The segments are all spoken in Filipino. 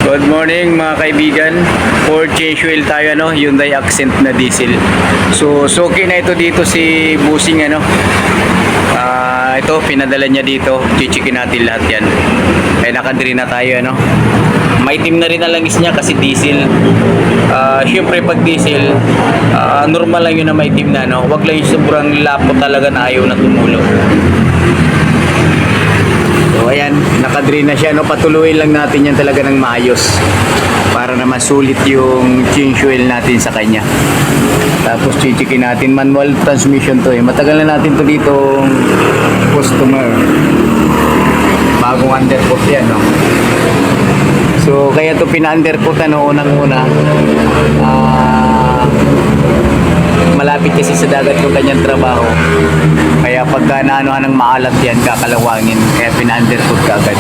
Good morning mga kaibigan. For change oil tayo, Hyundai Accent na diesel. So suki na ito dito si Busing, ito pinadala niya dito. Chichikin natin lahat yan. Ay nakadri na tayo, Maitim na rin ang langis niya kasi diesel. Syempre pag diesel, normal lang yun na maitim na, Wag lang yung sobrang lapo talaga na ayaw na tumulong. So ayan, nakadrain na siya, Patuloy lang natin yan talaga ng maayos para na masulit yung change oil natin sa kanya. Tapos chichikin natin, manual transmission to Matagal na natin to dito customer. Bagong undercoat yan, So kaya to pina-undercoat unang-una. Malapit kasi sa dagat yung kanyang trabaho. Kaya pagka naanohan ng maalat yan, kakalawangin. Kaya pina-undercoat ka agad.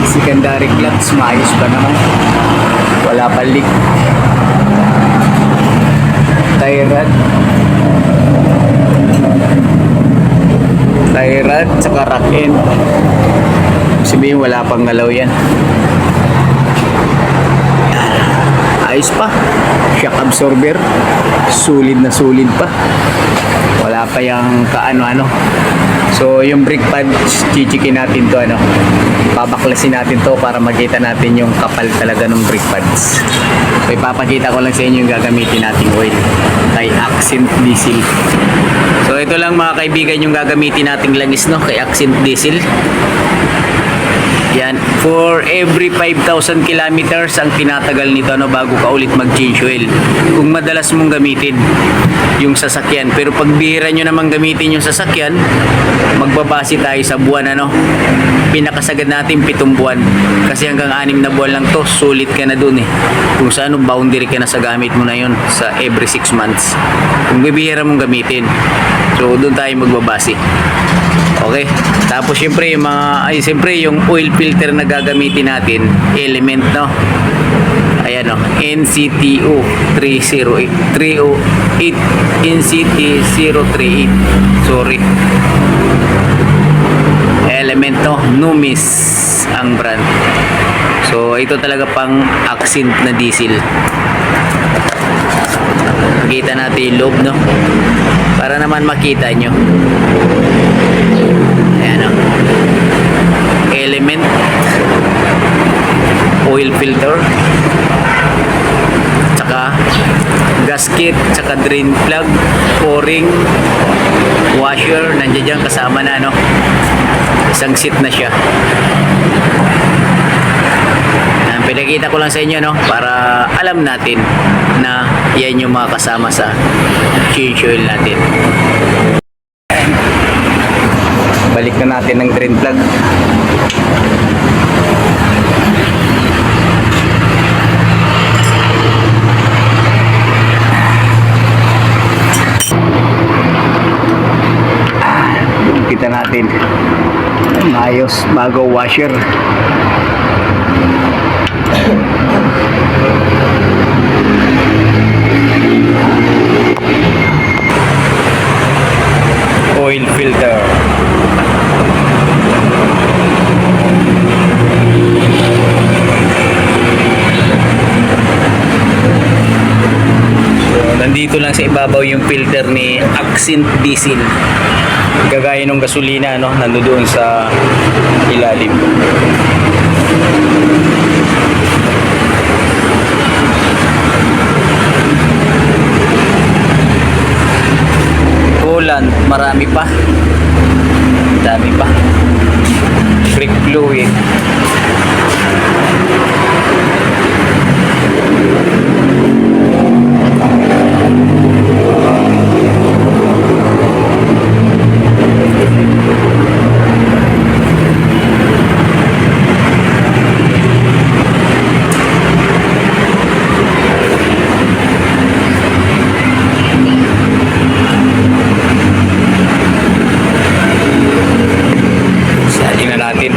Secondary clutch, maayos pa naman. Wala pa leak. Tie rod. Tie rod, saka rack end. Sabihin wala pang galaw yan. Ayos pa. Shock absorber. Sulit na sulit pa. Wala pa yung kaano-ano. So yung brake pads, chichikin natin to babaklasin natin to para makita natin yung kapal talaga ng brake pads. So ipapakita ko lang sa inyo yung gagamitin nating oil kay Accent Diesel. So ito lang mga kaibigan yung gagamitin nating langis kay Accent Diesel. Yan, for every 5,000 kilometers ang tinatagal nito bago ka ulit mag-change oil. Kung madalas mong gamitin yung sasakyan. Pero pag bihira nyo naman gamitin yung sasakyan, magbabase tayo sa buwan Pinakasagad natin 7 buwan. Kasi hanggang 6 na buwan lang to, sulit ka na dun Kung sa boundary ka na sa gamit mo na yun sa every 6 months. Kung bibihira mong gamitin. So doon tayo magbabase. Okay? Tapos syempre yung oil filter na gagamitin natin, Element Ayan NCTO 308 NCT 038. Sorry. Element Numis ang brand. So ito talaga pang Accent na diesel. Kita natin yung loob para naman makita nyo. Ayan Element oil filter, tsaka gasket, tsaka drain plug, o-ring, washer, nandiyan dyan kasama na isang seat na siya. Pinakita ko lang sa inyo para alam natin na yan yung mga kasama sa change oil natin. Balik na natin ng drain plug. Kita natin ayos, bago washer. Oil filter. Nandito lang sa ibabaw yung filter ni Accent Diesel. Kagaya ng gasolina, nandoon sa ilalim. Coolant, marami pa. Dami pa. Brake fluid. Salin na natin.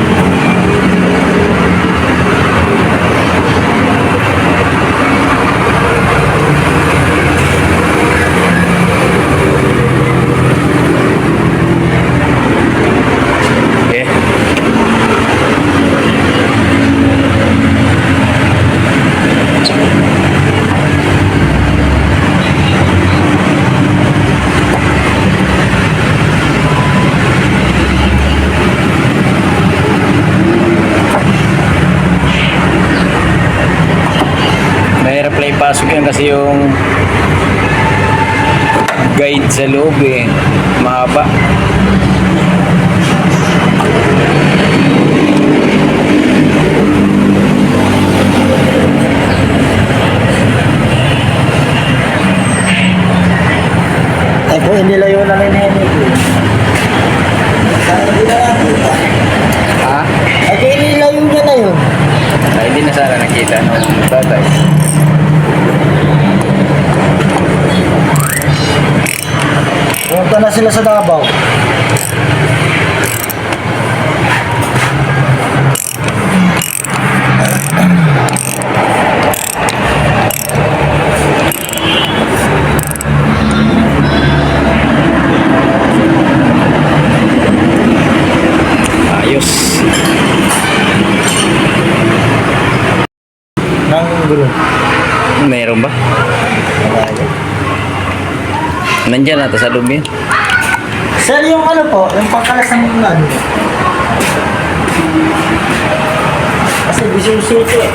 Yan kasi yung guide sa loob eh. Mahaba. Ay po, inilayo na rin yan ito. Hindi na nakita. Ha? Ay kung inilayo niya na yun. Ay, hindi na sana nakita ng tatay. Pumunta na sila sa Davao. Ayos. Nang group. Meron ba? Nandyan natin sa loob yun. Sir, yung ano po, yung pagkalas ng ano. Kasi bisusuto eh.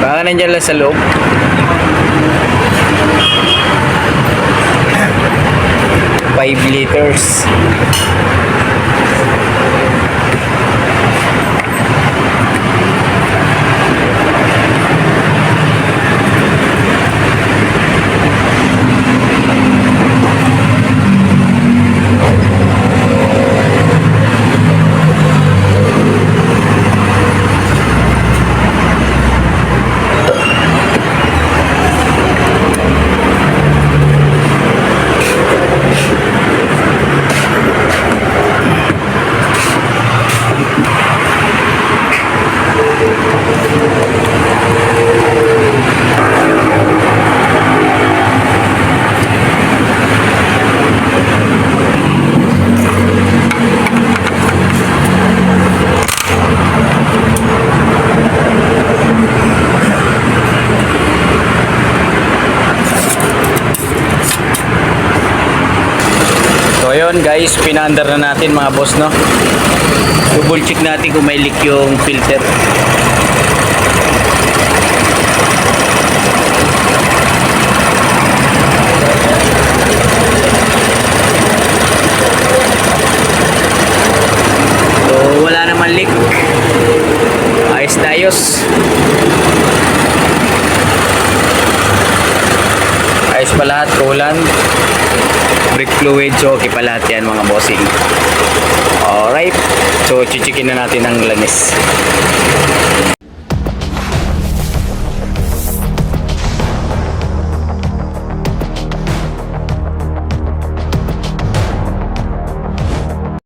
Baka nandyan lang sa loob. Five liters. So ayun guys, pinaandar na natin mga boss, no? Double check natin kung may leak yung filter. So wala naman leak. Ayos na ayos. Ayos pa lahat, coolant, brake fluid, so okay pa lahat yan mga bossing. Alright, so chichikin na natin ang lanis.